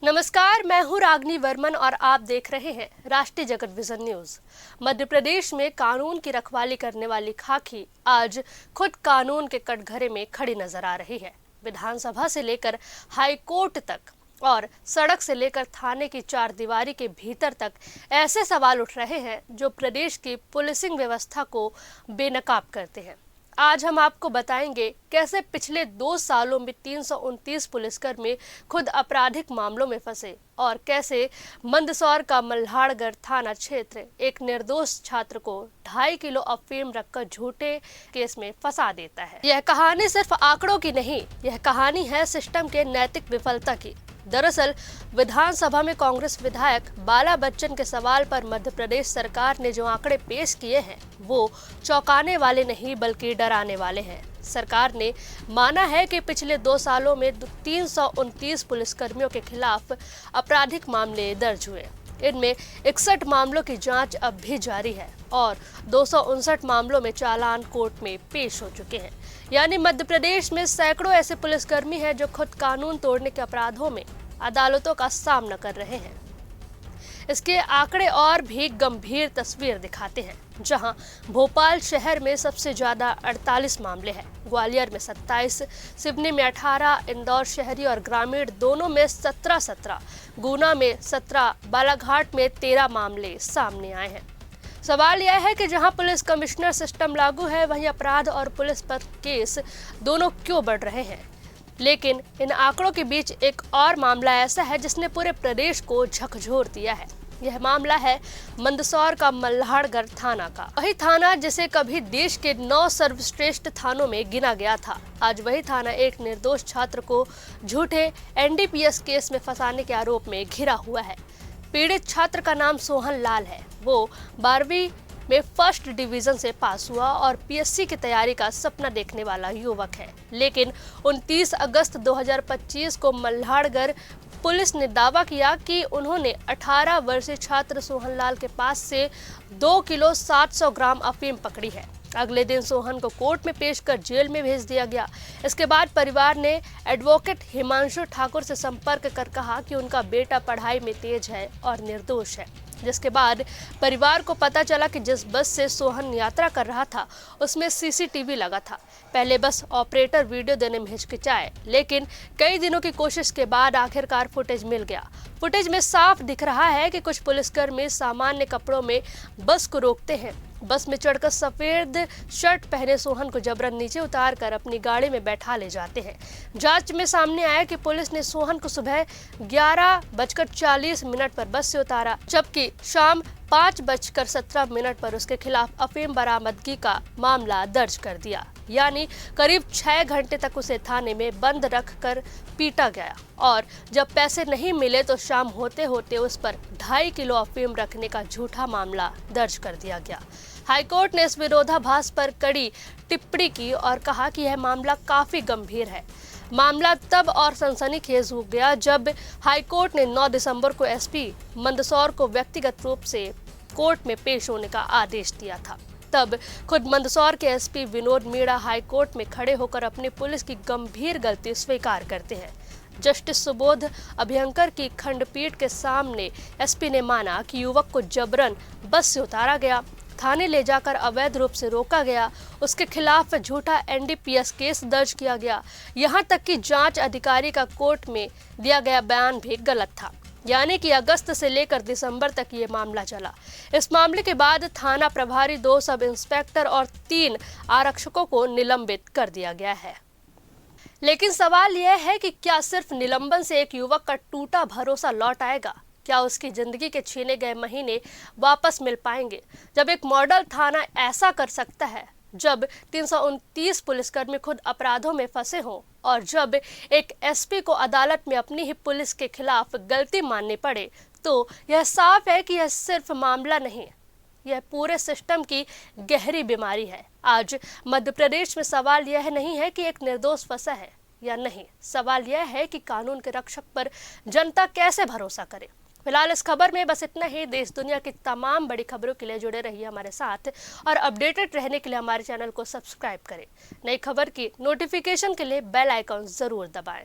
नमस्कार, मैं हूं रागनी वर्मन और आप देख रहे हैं राष्ट्रीय जगत विजन न्यूज। मध्य प्रदेश में कानून की रखवाली करने वाली खाकी आज खुद कानून के कटघरे में खड़ी नजर आ रही है। विधानसभा से लेकर हाई कोर्ट तक और सड़क से लेकर थाने की चार दीवारी के भीतर तक ऐसे सवाल उठ रहे हैं जो प्रदेश की पुलिसिंग व्यवस्था को बेनकाब करते हैं। आज हम आपको बताएंगे कैसे पिछले 2 सालों में 329 पुलिसकर्मी खुद आपराधिक मामलों में फंसे और कैसे मंदसौर का मल्हारगढ़ थाना क्षेत्र एक निर्दोष छात्र को 2.5 किलो अफीम रखकर झूठे केस में फंसा देता है। यह कहानी सिर्फ आंकड़ों की नहीं, यह कहानी है सिस्टम के नैतिक विफलता की। दरअसल विधानसभा में कांग्रेस विधायक बाला बच्चन के सवाल पर मध्य प्रदेश सरकार ने जो आंकड़े पेश किए हैं वो चौंकाने वाले नहीं बल्कि डराने वाले हैं। सरकार ने माना है कि पिछले 2 सालों में 329 पुलिसकर्मियों के खिलाफ आपराधिक मामले दर्ज हुए। इनमें 61 मामलों की जांच अब भी जारी है और 259 मामलों में चालान कोर्ट में पेश हो चुके हैं। यानी मध्य प्रदेश में सैकड़ों ऐसे पुलिसकर्मी हैं जो खुद कानून तोड़ने के अपराधों में अदालतों का सामना कर रहे हैं। इसके आंकड़े और भी गंभीर तस्वीर दिखाते हैं। जहां भोपाल शहर में सबसे ज्यादा 48 मामले हैं, ग्वालियर में 27, सिवनी में 18, इंदौर शहरी और ग्रामीण दोनों में 17, गुना में 17, बालाघाट में 13 मामले सामने आए हैं। सवाल यह है कि जहां पुलिस कमिश्नर सिस्टम लागू है वहीं अपराध और पुलिस पर केस दोनों क्यों बढ़ रहे हैं। लेकिन इन आंकड़ों के बीच एक और मामला ऐसा है जिसने पूरे प्रदेश को झकझोर दिया है। यह मामला है मंदसौर का मल्हारगढ़ थाना का। वही थाना जिसे कभी देश के 9 सर्वश्रेष्ठ थानों में गिना गया था, आज वही थाना एक निर्दोष छात्र को झूठे एनडीपीएस केस में फंसाने के आरोप में घिरा हुआ है। पीड़ित छात्र का नाम सोहन लाल है। वो 12वीं में फर्स्ट डिवीजन से पास हुआ और पीएससी की तैयारी का सपना देखने वाला युवक है। लेकिन 29 अगस्त 2025 को मल्हारगढ़ पुलिस ने दावा किया कि उन्होंने 18 वर्षीय छात्र सोहन लाल के पास से 2 किलो 700 ग्राम अफीम पकड़ी है। अगले दिन सोहन को कोर्ट में पेश कर जेल में भेज दिया गया। इसके बाद परिवार ने एडवोकेट हिमांशु ठाकुर से संपर्क कर कहा कि उनका बेटा पढ़ाई में तेज है और निर्दोष है। जिसके बाद परिवार को पता चला कि जिस बस से सोहन यात्रा कर रहा था उसमें सीसीटीवी लगा था। पहले बस ऑपरेटर वीडियो देने में हिचकिचाए, लेकिन कई दिनों की कोशिश के बाद आखिरकार फुटेज मिल गया। फुटेज में साफ दिख रहा है कि कुछ पुलिसकर्मी सामान्य कपड़ों में बस को रोकते हैं। बस में चढ़कर सफेद शर्ट पहने सोहन को जबरन नीचे उतारकर अपनी गाड़ी में बैठा ले जाते हैं। जांच में सामने आया कि पुलिस ने सोहन को सुबह 11:40 पर बस से उतारा, जबकि शाम 5:17 पर उसके खिलाफ अफीम बरामदगी का मामला दर्ज कर दिया। यानी करीब 6 घंटे तक उसे थाने में बंद रखकर पीटा गया और जब पैसे नहीं मिले तो शाम होते होते उस पर 2.5 किलो अफीम रखने का झूठा मामला दर्ज कर दिया गया। हाईकोर्ट ने इस विरोधाभास पर कड़ी टिप्पणी की और कहा कि यह मामला काफी गंभीर है। मामला तब और सनसनीखेज हो गया जब हाईकोर्ट ने 9 दिसंबर को एसपी मंदसौर को व्यक्तिगत रूप से कोर्ट में पेश होने का आदेश दिया था। तब खुद मंदसौर के एसपी विनोद मीणा हाईकोर्ट में खड़े होकर अपनी पुलिस की गंभीर गलती स्वीकार करते हैं। जस्टिस सुबोध अभ्यंकर की खंडपीठ के सामने एसपी ने माना कि युवक को जबरन बस से उतारा गया, थाने ले जाकर अवैध रूप से रोका गया, उसके खिलाफ झूठा एनडीपीएस केस दर्ज किया गया। यहां तक कि जांच अधिकारी का कोर्ट में दिया गया बयान भी गलत था। यानी कि अगस्त से लेकर दिसंबर तक ये मामला चला। इस मामले के बाद थाना प्रभारी 2 सब इंस्पेक्टर और 3 आरक्षकों को निलंबित कर दिया गया है। लेकिन सवाल यह है कि क्या सिर्फ निलंबन से एक युवक का टूटा भरोसा लौट आएगा? क्या उसकी जिंदगी के छीने गए महीने वापस मिल पाएंगे? जब एक मॉडल थाना ऐसा कर सकता है, जब 329 पुलिसकर्मी खुद अपराधों में फंसे हों और जब एक एसपी को अदालत में अपनी ही पुलिस के खिलाफ गलती माननी पड़े, तो यह साफ है कि यह सिर्फ मामला नहीं, यह पूरे सिस्टम की गहरी बीमारी है। आज मध्य प्रदेश में सवाल यह नहीं है कि एक निर्दोष फंसा है या नहीं, सवाल यह है कि कानून के रक्षक पर जनता कैसे भरोसा करे। फिलहाल इस खबर में बस इतना ही। देश दुनिया की तमाम बड़ी खबरों के लिए जुड़े रहिए हमारे साथ और अपडेटेड रहने के लिए हमारे चैनल को सब्सक्राइब करें। नई खबर की नोटिफिकेशन के लिए बेल आइकॉन जरूर दबाएं।